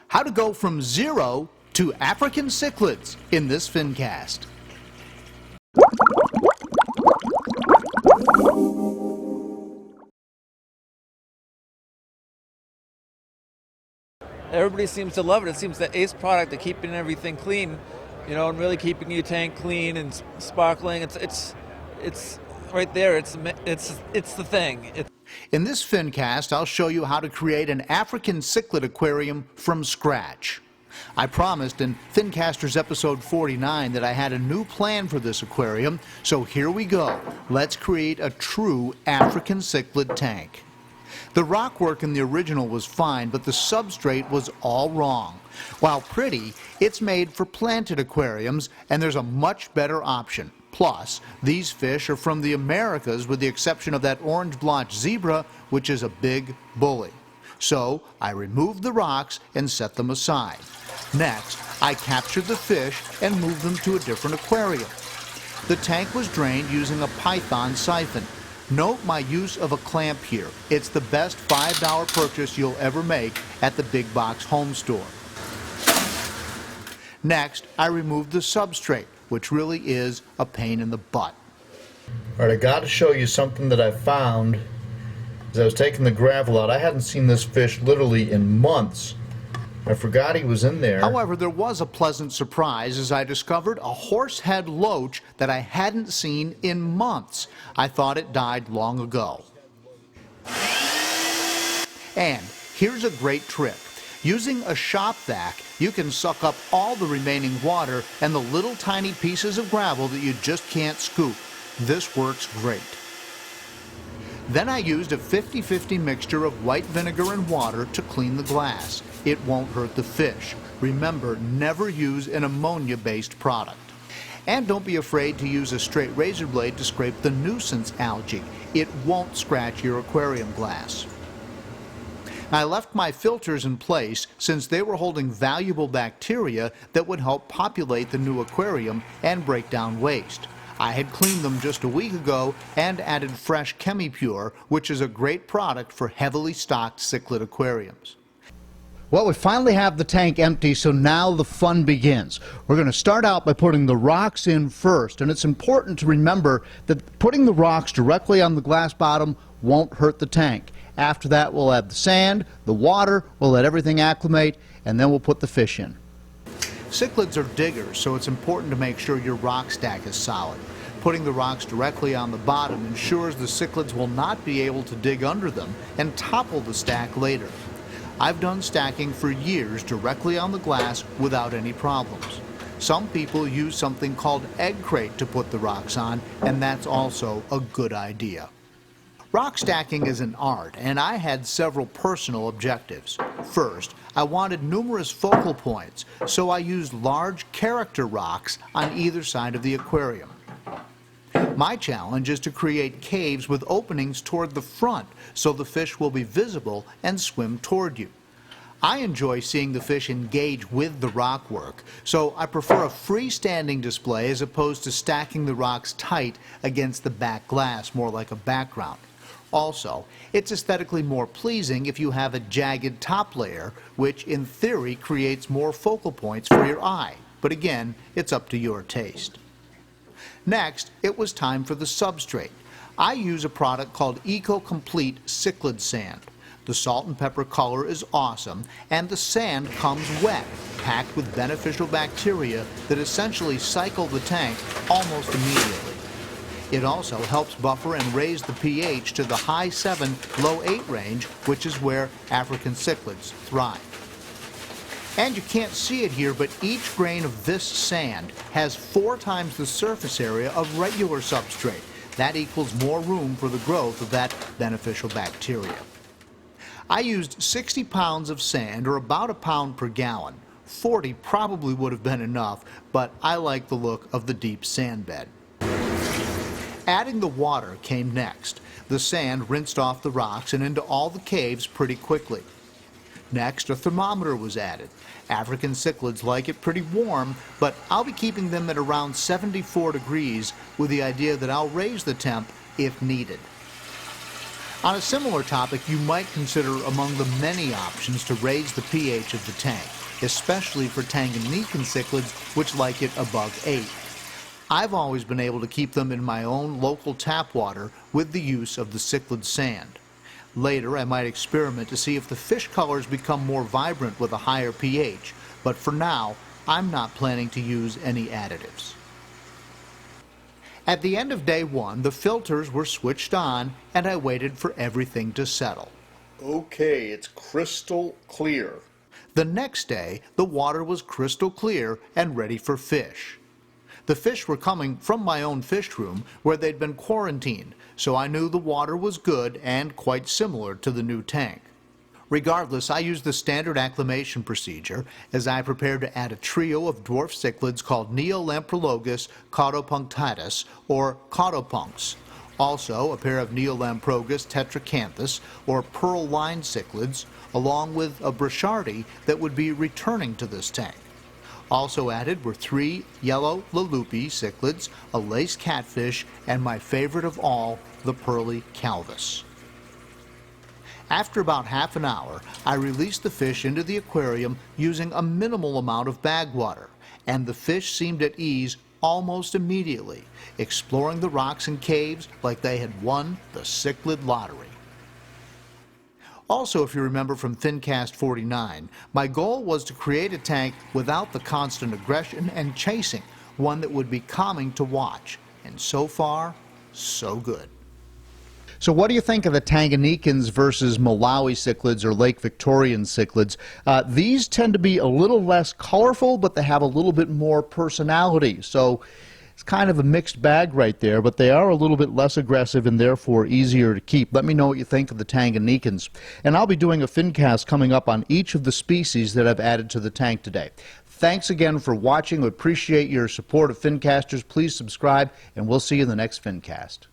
How to go from 0 to African cichlids in this Fincast. Everybody seems to love it. It seems the ace product of keeping everything clean, you know, and really keeping your tank clean and sparkling. It's right there. It's the thing. In this Fincast, I'll show you how to create an African Cichlid aquarium from scratch. I promised in Fincasters episode 49 that I had a new plan for this aquarium, so here we go. Let's create a true African Cichlid tank. The rockwork in the original was fine, but the substrate was all wrong. While pretty, it's made for planted aquariums, and there's a much better option. Plus, these fish are from the Americas with the exception of that orange blotch zebra, which is a big bully. So, I removed the rocks and set them aside. Next, I captured the fish and moved them to a different aquarium. The tank was drained using a python siphon. Note my use of a clamp here. It's the best $5 purchase you'll ever make at the big box home store. Next, I removed the substrate, which really is a pain in the butt. All right, I got to show you something that I found as I was taking the gravel out. I hadn't seen this fish literally in months. I forgot he was in there. However, there was a pleasant surprise as I discovered a horsehead loach that I hadn't seen in months. I thought it died long ago. And here's a great trick. Using a shop vac, you can suck up all the remaining water and the little tiny pieces of gravel that you just can't scoop. This works great. Then I used a 50-50 mixture of white vinegar and water to clean the glass. It won't hurt the fish. Remember, never use an ammonia-based product. And don't be afraid to use a straight razor blade to scrape the nuisance algae. It won't scratch your aquarium glass. I left my filters in place since they were holding valuable bacteria that would help populate the new aquarium and break down waste. I had cleaned them just a week ago and added fresh ChemiPure, which is a great product for heavily stocked cichlid aquariums. Well, we finally have the tank empty, so now the fun begins. We're going to start out by putting the rocks in first, and it's important to remember that putting the rocks directly on the glass bottom won't hurt the tank. After that, we'll add the sand, the water, we'll let everything acclimate, and then we'll put the fish in. Cichlids are diggers, so it's important to make sure your rock stack is solid. Putting the rocks directly on the bottom ensures the cichlids will not be able to dig under them and topple the stack later. I've done stacking for years directly on the glass without any problems. Some people use something called egg crate to put the rocks on, and that's also a good idea. Rock stacking is an art, and I had several personal objectives. First, I wanted numerous focal points, so I used large character rocks on either side of the aquarium. My challenge is to create caves with openings toward the front, so the fish will be visible and swim toward you. I enjoy seeing the fish engage with the rock work, so I prefer a freestanding display as opposed to stacking the rocks tight against the back glass, more like a background. Also, it's aesthetically more pleasing if you have a jagged top layer, which in theory creates more focal points for your eye. But again, it's up to your taste. Next, it was time for the substrate. I use a product called Eco-Complete Cichlid Sand. The salt and pepper color is awesome, and the sand comes wet, packed with beneficial bacteria that essentially cycle the tank almost immediately. It also helps buffer and raise the pH to the high 7, low 8 range, which is where African cichlids thrive. And you can't see it here, but each grain of this sand has 4 times the surface area of regular substrate. That equals more room for the growth of that beneficial bacteria. I used 60 pounds of sand, or about a pound per gallon. 40 probably would have been enough, but I like the look of the deep sand bed. Adding the water came next. The sand rinsed off the rocks and into all the caves pretty quickly. Next, a thermometer was added. African cichlids like it pretty warm, but I'll be keeping them at around 74 degrees with the idea that I'll raise the temp if needed. On a similar topic, you might consider among the many options to raise the pH of the tank, especially for Tanganyikan cichlids, which like it above 8. I've always been able to keep them in my own local tap water with the use of the cichlid sand. Later, I might experiment to see if the fish colors become more vibrant with a higher pH, but for now, I'm not planning to use any additives. At the end of day 1, the filters were switched on and I waited for everything to settle. Okay, it's crystal clear. The next day, the water was crystal clear and ready for fish. The fish were coming from my own fish room where they'd been quarantined, so I knew the water was good and quite similar to the new tank. Regardless, I used the standard acclimation procedure as I prepared to add a trio of dwarf cichlids called Neolamprologus caudopunctatus, or caudopunks. Also, a pair of Neolamprogus tetracanthus, or pearl-lined cichlids, along with a Brichardi that would be returning to this tank. Also added were 3 yellow Lalupi cichlids, a lace catfish, and my favorite of all, the pearly calvus. After about half an hour, I released the fish into the aquarium using a minimal amount of bag water, and the fish seemed at ease almost immediately, exploring the rocks and caves like they had won the cichlid lottery. Also, if you remember from Fincast 49, my goal was to create a tank without the constant aggression and chasing, one that would be calming to watch, and so far, so good. So what do you think of the Tanganyikans versus Malawi cichlids or Lake Victorian cichlids? These tend to be a little less colorful, but they have a little bit more personality. So it's kind of a mixed bag right there, but they are a little bit less aggressive and therefore easier to keep. Let me know what you think of the Tanganyikans. And I'll be doing a Fincast coming up on each of the species that I've added to the tank today. Thanks again for watching. We appreciate your support of Fincasters. Please subscribe, and we'll see you in the next Fincast.